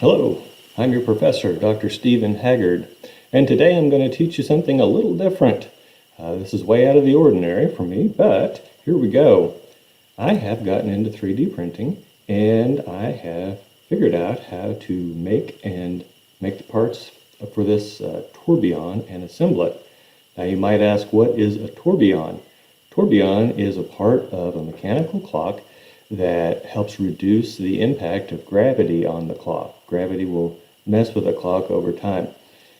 Hello, I'm your professor, Dr. Stephen Haggard, and today I'm going to teach you something a little different. This is way out of the ordinary for me, but here we go. I have gotten into 3D printing, and I have figured out how to make the parts for this tourbillon and assemble it. Now you might ask, what is a tourbillon? Tourbillon is a part of a mechanical clock that helps reduce the impact of gravity on the clock. Gravity will mess with the clock over time.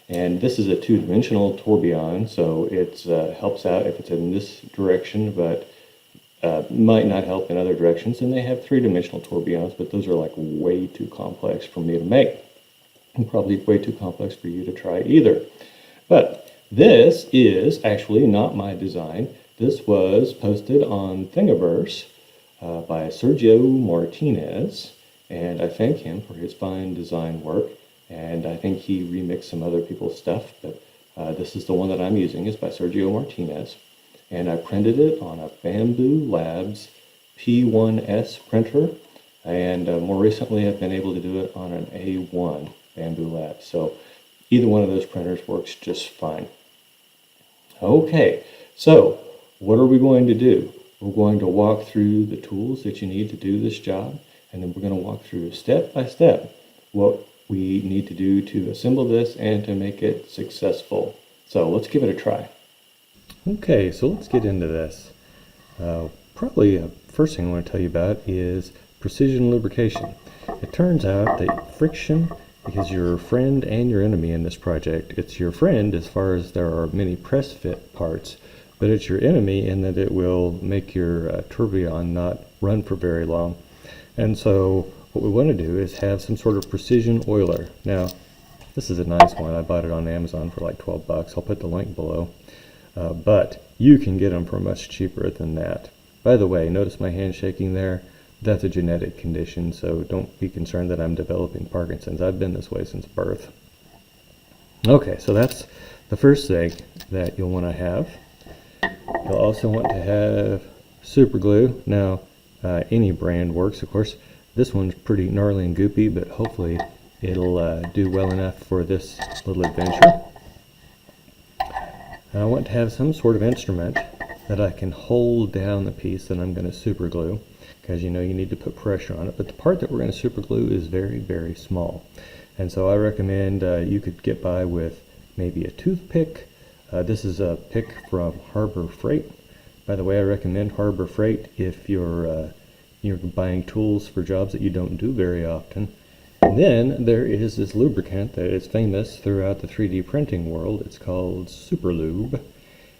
And this is a two-dimensional tourbillon, so it helps out if it's in this direction, but might not help in other directions. And they have three-dimensional tourbillons, but those are like way too complex for me to make. And probably way too complex for you to try either. But this is actually not my design. This was posted on Thingiverse by Sergio Martinez, and I thank him for his fine design work, and I think he remixed some other people's stuff, but this is the one that I'm using. It's by Sergio Martinez, and I printed it on a Bamboo Labs P1S printer, and more recently I've been able to do it on an A1 Bamboo Labs, so either one of those printers works just fine. Okay, so what are we going to do? We're going to walk through the tools that you need to do this job, and then we're going to walk through step by step what we need to do to assemble this and to make it successful. So let's give it a try. Okay, so let's get into this. Probably the first thing I want to tell you about is precision lubrication. It turns out that friction is your friend and your enemy in this project. It's your friend as far as there are many press fit parts, but it's your enemy in that it will make your tourbillon not run for very long. And so what we want to do is have some sort of precision oiler. Now, this is a nice one. I bought it on Amazon for like 12 bucks. I'll put the link below. But you can get them for much cheaper than that. By the way, notice my hand shaking there? That's a genetic condition, so don't be concerned that I'm developing Parkinson's. I've been this way since birth. Okay, so that's the first thing that you'll want to have. You'll also want to have super glue. Now, any brand works, of course. This one's pretty gnarly and goopy, but hopefully it'll do well enough for this little adventure. And I want to have some sort of instrument that I can hold down the piece that I'm going to super glue, because you know you need to put pressure on it. But the part that we're going to super glue is very, very small. And so I recommend you could get by with maybe a toothpick. This is a pick from Harbor Freight. By the way, I recommend Harbor Freight if you're buying tools for jobs that you don't do very often. And then there is this lubricant that is famous throughout the 3D printing world. It's called Super Lube,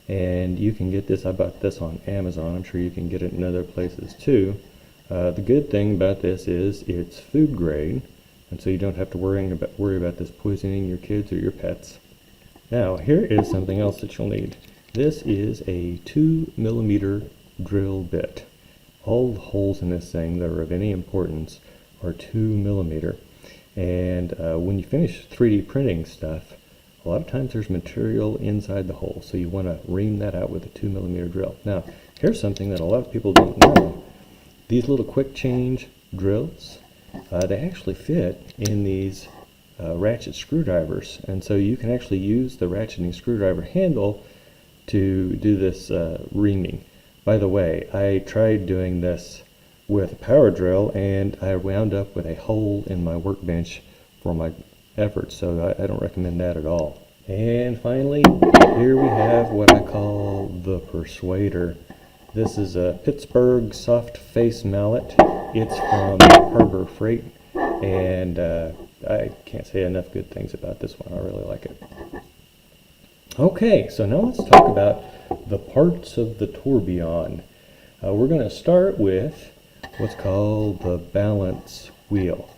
and you can get this. I bought this on Amazon. I'm sure you can get it in other places too. The good thing about this is it's food grade, and so you don't have to worry about this poisoning your kids or your pets. Now, here is something else that you'll need. This is a 2mm drill bit. All the holes in this thing that are of any importance are 2mm. And when you finish 3D printing stuff, a lot of times there's material inside the hole, so you want to ream that out with a 2mm drill. Now, here's something that a lot of people don't know. These little quick change drills, they actually fit in these ratchet screwdrivers, and so you can actually use the ratcheting screwdriver handle to do this reaming. By the way, I tried doing this with a power drill, and I wound up with a hole in my workbench for my efforts, so I don't recommend that at all. And finally, here we have what I call the Persuader. This is a Pittsburgh soft face mallet. It's from Harbor Freight, and I can't say enough good things about this one. I really like it. Okay, so now let's talk about the parts of the tourbillon. We're going to start with what's called the balance wheel.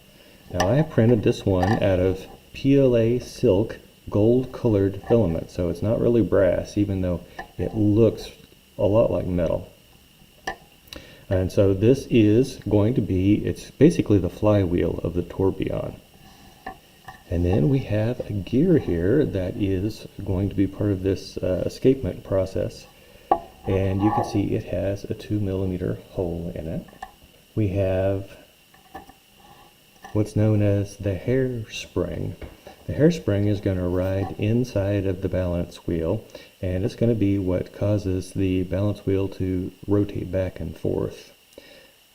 Now, I printed this one out of PLA silk gold colored filament, so it's not really brass, even though it looks a lot like metal. And so this is going to be, it's basically the flywheel of the tourbillon. And then we have a gear here that is going to be part of this escapement process. And you can see it has a 2mm hole in it. We have what's known as the hairspring. The hairspring is going to ride inside of the balance wheel, and it's going to be what causes the balance wheel to rotate back and forth.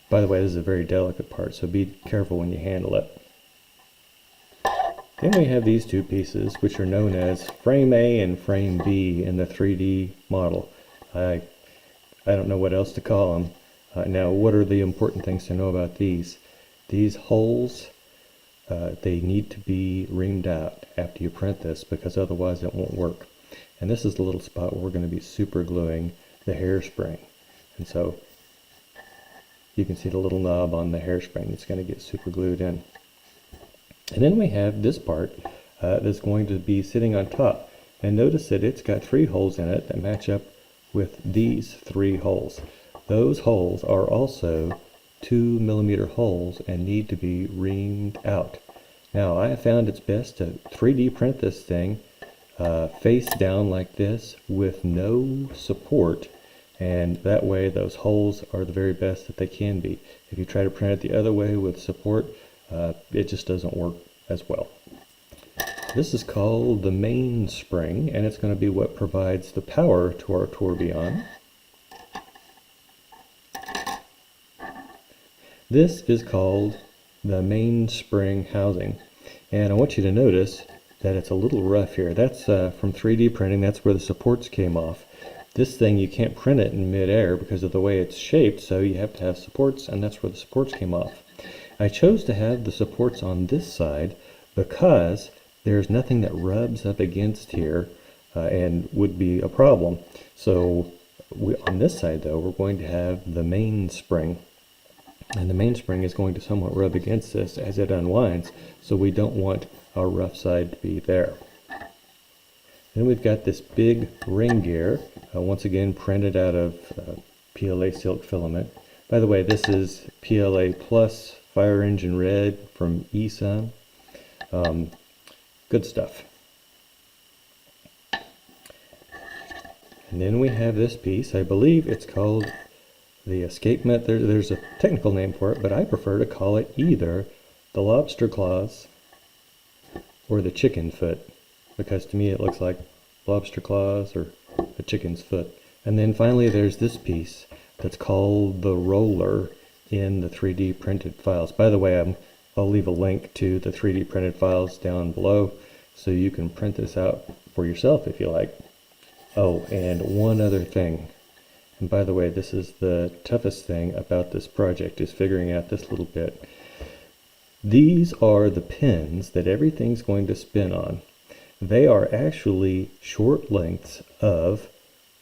By the way, this is a very delicate part, so be careful when you handle it. Then we have these two pieces, which are known as frame A and frame B in the 3D model. I don't know what else to call them. Now, what are the important things to know about these? These holes, they need to be reamed out after you print this, because otherwise it won't work. And this is the little spot where we're going to be super gluing the hairspring. And so you can see the little knob on the hairspring that's going to get super glued in. And then we have this part that's going to be sitting on top. And notice that it's got 3 holes in it that match up with these 3 holes. Those holes are also 2mm holes and need to be reamed out. Now, I have found it's best to 3D print this thing face down like this with no support, and that way those holes are the very best that they can be. If you try to print it the other way with support, it just doesn't work as well. This is called the mainspring, and it's going to be what provides the power to our tourbillon. This is called the mainspring housing, and I want you to notice that it's a little rough here. That's from 3D printing. That's where the supports came off. This thing, you can't print it in midair because of the way it's shaped, so you have to have supports, and that's where the supports came off. I chose to have the supports on this side because there's nothing that rubs up against here and would be a problem. So on this side, though, we're going to have the mainspring. And the mainspring is going to somewhat rub against this as it unwinds, so we don't want our rough side to be there. Then we've got this big ring gear, once again printed out of PLA silk filament. By the way, this is PLA Plus Fire Engine Red from eSun. Good stuff. And then we have this piece. I believe it's called the escapement. There's a technical name for it, but I prefer to call it either the lobster claws or the chicken foot, because to me it looks like lobster claws or a chicken's foot. And then finally there's this piece that's called the roller in the 3D printed files. By the way, I'll leave a link to the 3D printed files down below so you can print this out for yourself if you like. Oh, and one other thing. And by the way, this is the toughest thing about this project, is figuring out this little bit. These are the pins that everything's going to spin on. They are actually short lengths of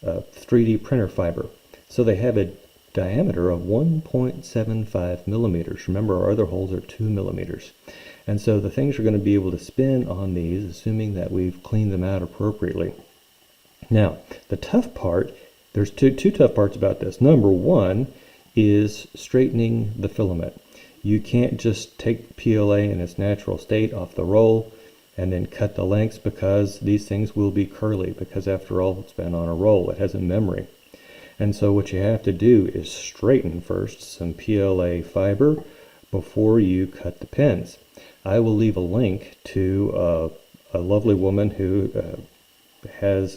3D printer fiber. So they have a diameter of 1.75 millimeters. Remember, our other holes are 2 millimeters. And so the things are going to be able to spin on these, assuming that we've cleaned them out appropriately. Now, the tough part, there's two tough parts about this. Number one is straightening the filament. You can't just take PLA in its natural state off the roll and then cut the lengths, because these things will be curly, because after all, it's been on a roll. It has a memory. And so what you have to do is straighten first some PLA fiber before you cut the pins. I will leave a link to a lovely woman who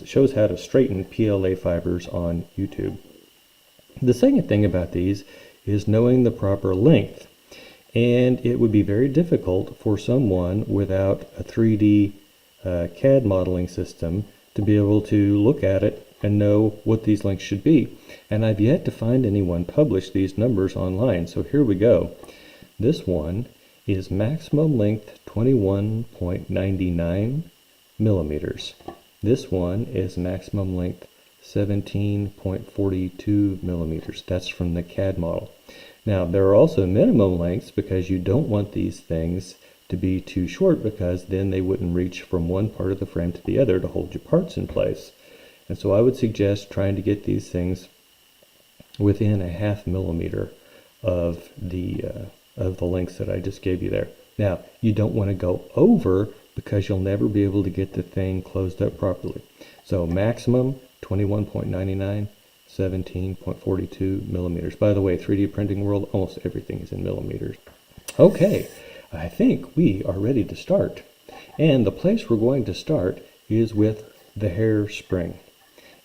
shows how to straighten PLA fibers on YouTube. The second thing about these is knowing the proper length. And it would be very difficult for someone without a 3D CAD modeling system to be able to look at it and know what these lengths should be. And I've yet to find anyone publish these numbers online. So here we go. This one is maximum length 21.99 millimeters. This one is maximum length 17.42 millimeters. That's from the CAD model. Now, there are also minimum lengths, because you don't want these things to be too short, because then they wouldn't reach from one part of the frame to the other to hold your parts in place. And so I would suggest trying to get these things within 0.5 millimeter of the lengths that I just gave you there. Now, you don't want to go over, because you'll never be able to get the thing closed up properly. So maximum 21.99, 17.42 millimeters. By the way, 3D printing world, almost everything is in millimeters. Okay, I think we are ready to start. And the place we're going to start is with the hairspring.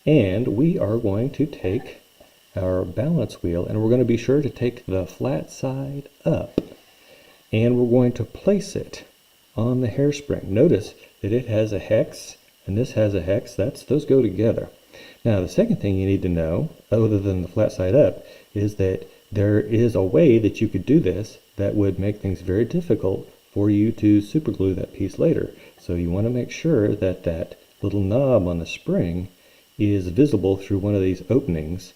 And we are going to take our balance wheel, and we're going to be sure to take the flat side up. And we're going to place it on the hairspring. Notice that it has a hex, and this has a hex. Those go together. Now, the second thing you need to know, other than the flat side up, is that there is a way that you could do this that would make things very difficult for you to super glue that piece later. So you want to make sure that that little knob on the spring is visible through one of these openings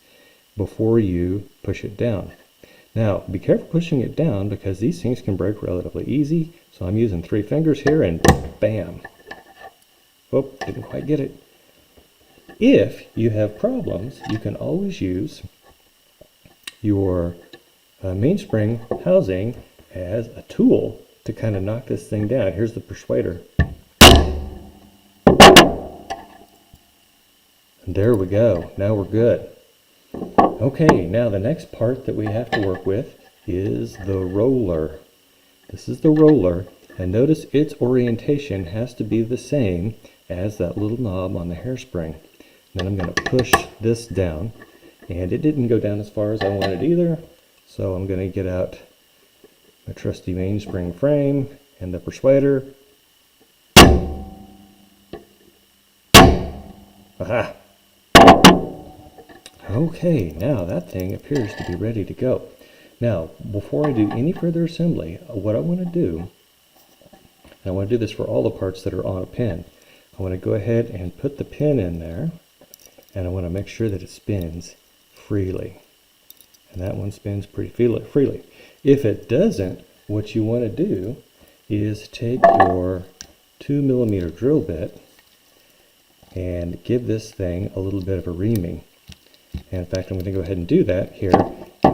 before you push it down. Now, be careful pushing it down because these things can break relatively easy. So I'm using 3 fingers here and bam. Oh, didn't quite get it. If you have problems, you can always use your mainspring housing as a tool to kind of knock this thing down. Here's the persuader. And there we go. Now we're good. Okay, now the next part that we have to work with is the roller. This is the roller, and notice its orientation has to be the same as that little knob on the hairspring. Then I'm going to push this down, and it didn't go down as far as I wanted either, so I'm going to get out my trusty mainspring frame and the persuader. Aha! Okay, now that thing appears to be ready to go. Now, before I do any further assembly, what I want to do, and I want to do this for all the parts that are on a pin, I want to go ahead and put the pin in there, and I want to make sure that it spins freely. And that one spins pretty freely. If it doesn't, what you want to do is take your 2mm drill bit and give this thing a little bit of a reaming. And in fact, I'm going to go ahead and do that here.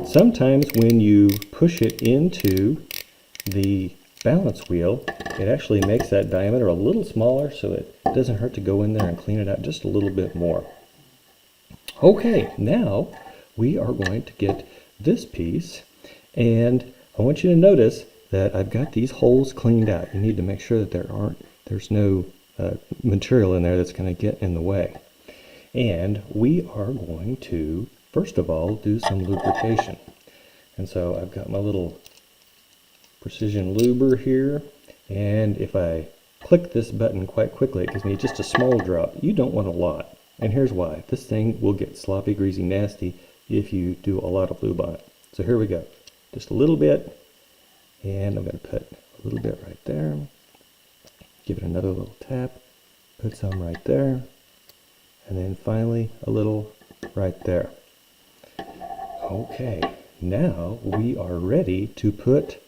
Sometimes when you push it into the balance wheel, it actually makes that diameter a little smaller, so it doesn't hurt to go in there and clean it out just a little bit more. Okay, now we are going to get this piece, and I want you to notice that I've got these holes cleaned out. You need to make sure that there's no material in there that's going to get in the way. And we are going to, first of all, do some lubrication. And so I've got my little precision luber here, and if I click this button quite quickly, it gives me just a small drop. You don't want a lot, and here's why. This thing will get sloppy, greasy, nasty if you do a lot of lube on it. So here we go. Just a little bit, and I'm going to put a little bit right there. Give it another little tap. Put some right there. And then finally a little right there. Okay, now we are ready to put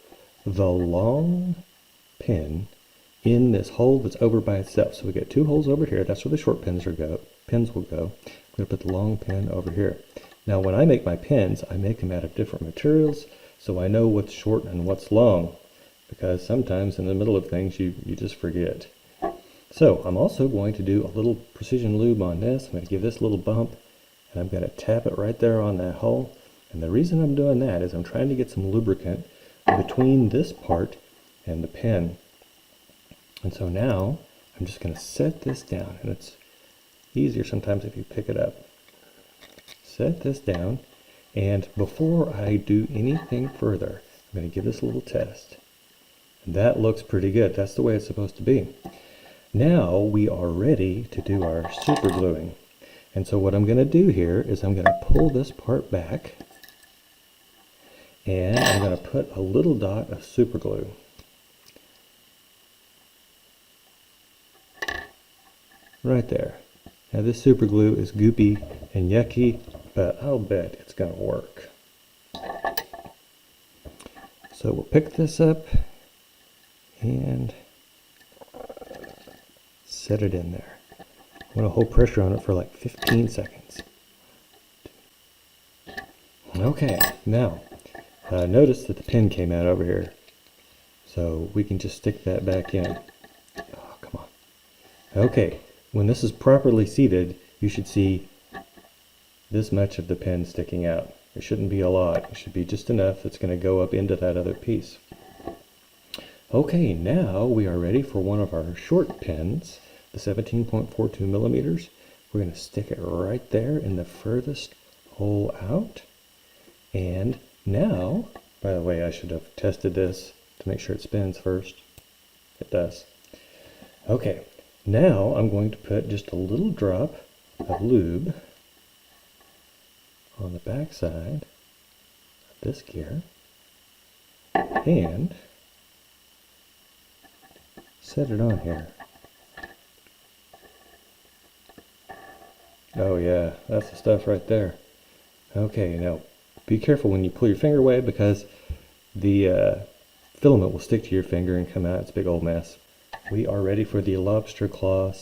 the long pin in this hole that's over by itself. So we got 2 holes over here. That's where the short pins will go. I'm going to put the long pin over here. Now when I make my pins, I make them out of different materials, so I know what's short and what's long, because sometimes in the middle of things you just forget. So I'm also going to do a little precision lube on this. I'm going to give this a little bump, and I'm going to tap it right there on that hole. And the reason I'm doing that is I'm trying to get some lubricant between this part and the pin. And so now I'm just going to set this down, and it's easier sometimes if you pick it up. Set this down, and before I do anything further, I'm going to give this a little test. And that looks pretty good. That's the way it's supposed to be. Now we are ready to do our super gluing. And so what I'm going to do here is I'm going to pull this part back, and I'm going to put a little dot of super glue. Right there. Now this super glue is goopy and yucky, but I'll bet it's going to work. So we'll pick this up and set it in there. I'm going to hold pressure on it for like 15 seconds. Okay, now notice that the pin came out over here. So we can just stick that back in. Oh, come on. Okay, when this is properly seated, you should see this much of the pin sticking out. It shouldn't be a lot. It should be just enough that's going to go up into that other piece. Okay, now we are ready for one of our short pins, the 17.42 millimeters. We're going to stick it right there in the furthest hole out. And now, by the way, I should have tested this to make sure it spins first. It does. Okay, now I'm going to put just a little drop of lube on the back side of this gear and set it on here. Oh yeah, that's the stuff right there. Okay, now be careful when you pull your finger away because the filament will stick to your finger and come out. It's a big old mess. We are ready for the lobster claw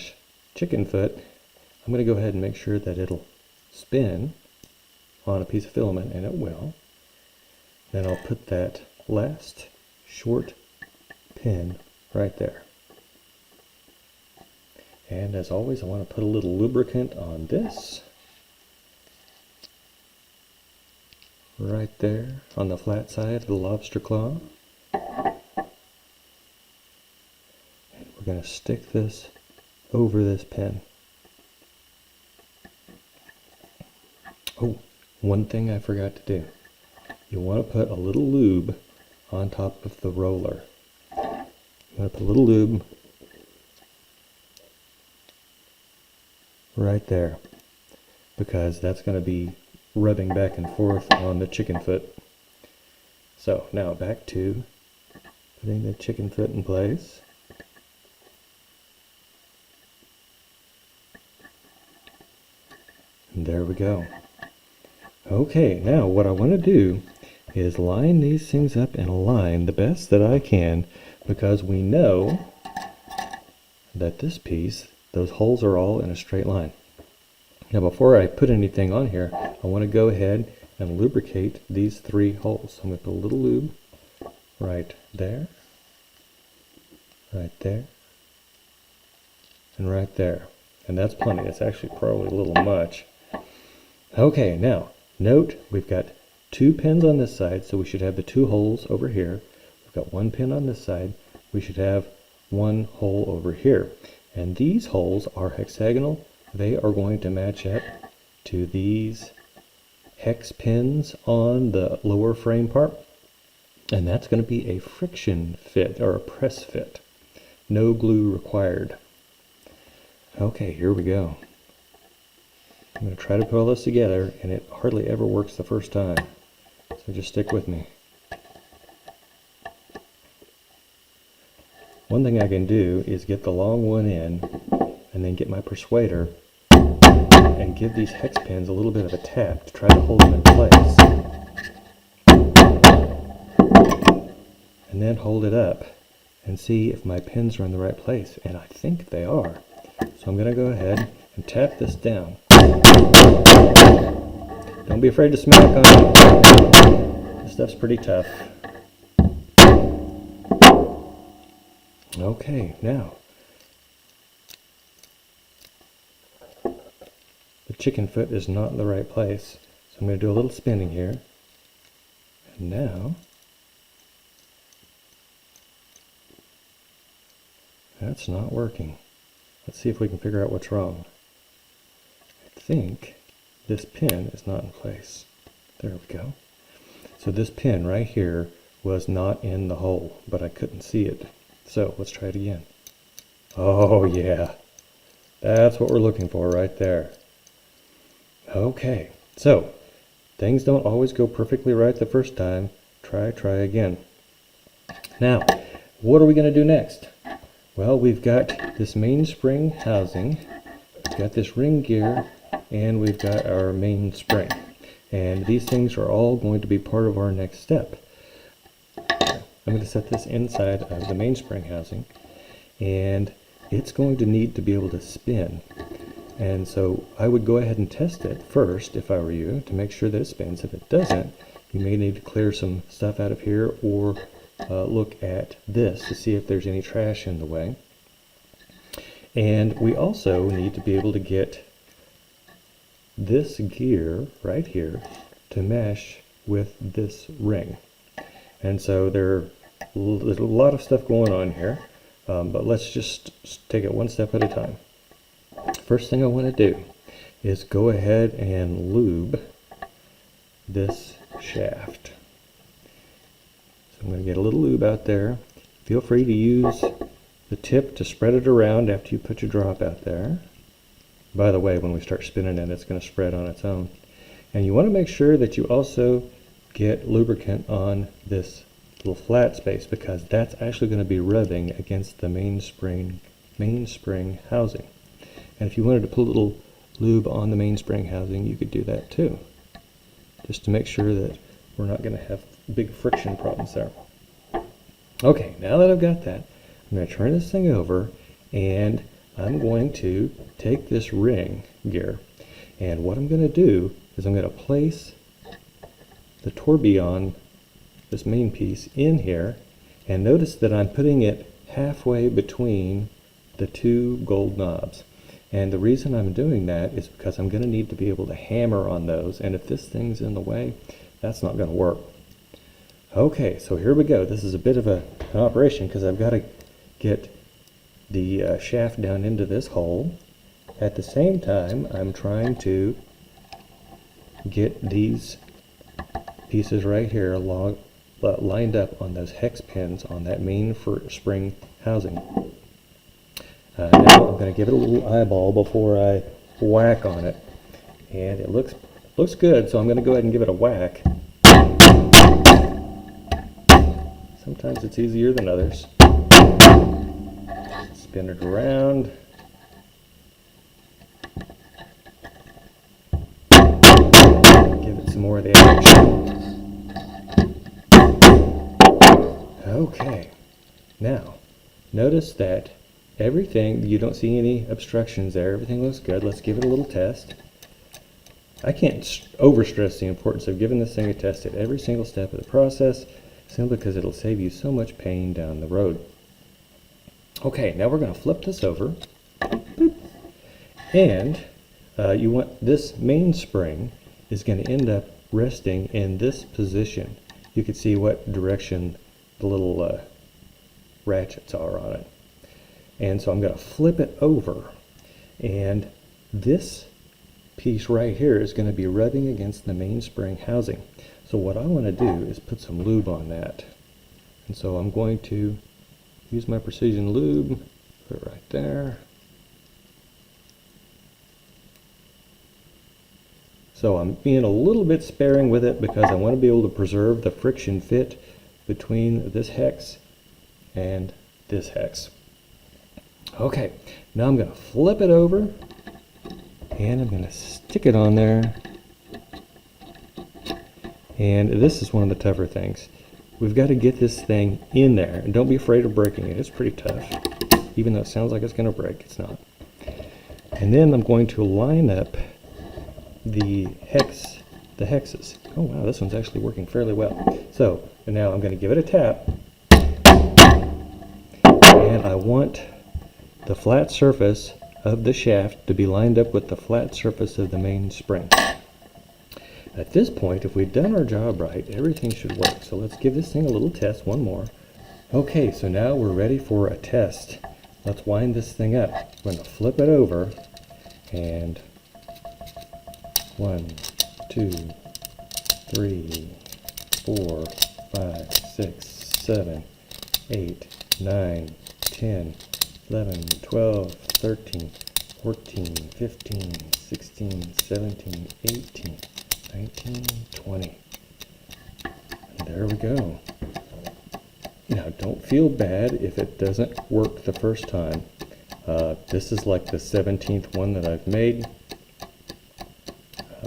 / chicken foot. I'm going to go ahead and make sure that it'll spin on a piece of filament, and it will. Then I'll put that last short pin right there. And as always, I want to put a little lubricant on this. Right there on the flat side of the lobster claw. And we're going to stick this over this pin. Oh, one thing I forgot to do. You want to put a little lube on top of the roller. You want to put a little lube right there, because that's going to be rubbing back and forth on the chicken foot. So now back to putting the chicken foot in place. And there we go. Okay, now what I want to do is line these things up in a line the best that I can, because we know that this piece, those holes are all in a straight line. Now before I put anything on here, I want to go ahead and lubricate these 3 holes. So I'm going to put a little lube right there, and right there. And that's plenty. It's actually probably a little much. Okay, now note we've got 2 pins on this side, so we should have the 2 holes over here. We've got 1 pin on this side. We should have 1 hole over here. And these holes are hexagonal. They are going to match up to these hex pins on the lower frame part. And that's going to be a friction fit or a press fit. No glue required. Okay, here we go. I'm going to try to put all this together, and it hardly ever works the first time. So just stick with me. One thing I can do is get the long one in, and then get my persuader and give these hex pins a little bit of a tap to try to hold them in place. And then hold it up and see if my pins are in the right place. And I think they are. So I'm going to go ahead and tap this down. Don't be afraid to smack on it. This stuff's pretty tough. Okay, now the chicken foot is not in the right place, so I'm going to do a little spinning here. And now that's not working. Let's see if we can figure out what's wrong. I think this pin is not in place. There we go. So this pin right here was not in the hole, but I couldn't see it. So let's try it again. Oh yeah, that's what we're looking for right there. Okay, so things don't always go perfectly right the first time. Try again. Now, what are we going to do next? Well, we've got this mainspring housing, we've got this ring gear, and we've got our main spring. And these things are all going to be part of our next step. I'm going to set this inside of the mainspring housing, and it's going to need to be able to spin. And so I would go ahead and test it first, if I were you, to make sure that it spins. If it doesn't, you may need to clear some stuff out of here, or look at this to see if there's any trash in the way. And we also need to be able to get this gear right here to mesh with this ring. And so there are There's a lot of stuff going on here, but let's just take it one step at a time. First thing I want to do is go ahead and lube this shaft. So I'm going to get a little lube out there. Feel free to use the tip to spread it around after you put your drop out there. By the way, when we start spinning it, it's going to spread on its own. And you want to make sure that you also get lubricant on this little flat space, because that's actually going to be rubbing against the mainspring housing. And if you wanted to put a little lube on the mainspring housing, you could do that too, just to make sure that we're not going to have big friction problems there. Okay, now that I've got that, I'm going to turn this thing over, and I'm going to take this ring gear, and what I'm going to do is I'm going to place the tourbillon, this main piece, in here, and notice that I'm putting it halfway between the two gold knobs. And the reason I'm doing that is because I'm going to need to be able to hammer on those, and if this thing's in the way, that's not going to work. Okay, so here we go. This is a bit of an operation because I've got to get the shaft down into this hole. At the same time, I'm trying to get these pieces right here lined up on those hex pins on that mainspring housing. Now I'm going to give it a little eyeball before I whack on it, and it looks good, so I'm going to go ahead and give it a whack. Sometimes it's easier than others. Spin it around. Give it some more of the action. Okay, now notice that everything, you don't see any obstructions there, everything looks good. Let's give it a little test. I can't overstress the importance of giving this thing a test at every single step of the process, simply because it'll save you so much pain down the road. Okay, now we're going to flip this over, and you want this mainspring is going to end up resting in this position. You can see what direction the little ratchets are on it. And so I'm going to flip it over, and this piece right here is going to be rubbing against the mainspring housing. So what I want to do is put some lube on that. And so I'm going to use my precision lube, put it right there. So I'm being a little bit sparing with it because I want to be able to preserve the friction fit between this hex and this hex. Okay, now I'm going to flip it over, and I'm going to stick it on there. And this is one of the tougher things. We've got to get this thing in there, and don't be afraid of breaking it. It's pretty tough. Even though it sounds like it's going to break, it's not. And then I'm going to line up the hexes. Oh wow, this one's actually working fairly well. So, and now I'm going to give it a tap. And I want the flat surface of the shaft to be lined up with the flat surface of the mainspring. At this point, if we've done our job right, everything should work. So let's give this thing a little test, one more. Okay, so now we're ready for a test. Let's wind this thing up. We're going to flip it over, and 1, 2, 3, 4, 5, 6, 7, 8, 9, 10, 11, 12, 13, 14, 15, 16, 17, 18, 19, 20. And there we go. Now don't feel bad if it doesn't work the first time. This is like the 17th one that I've made.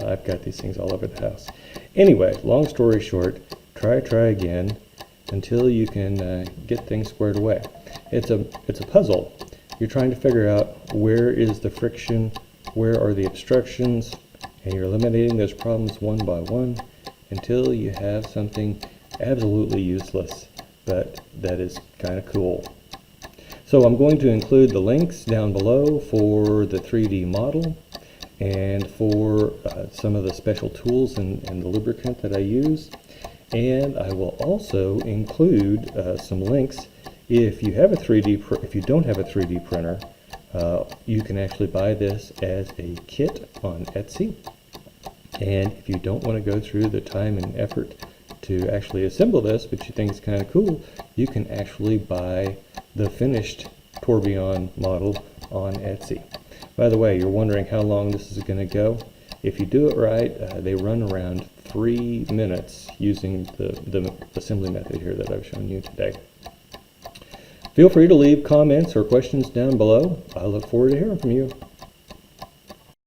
I've got these things all over the house. Anyway, long story short, try again until you can get things squared away. It's a puzzle. You're trying to figure out where is the friction, where are the obstructions, and you're eliminating those problems one by one until you have something absolutely useless, but that is kind of cool. So I'm going to include the links down below for the 3D model and for some of the special tools and the lubricant that I use. And I will also include some links. If you have a if you don't have a 3D printer, you can actually buy this as a kit on Etsy. And if you don't want to go through the time and effort to actually assemble this, but you think it's kind of cool, you can actually buy the finished tourbillon model on Etsy. By the way, you're wondering how long this is going to go. If you do it right, they run around 3 minutes using the assembly method here that I've shown you today. Feel free to leave comments or questions down below. I look forward to hearing from you.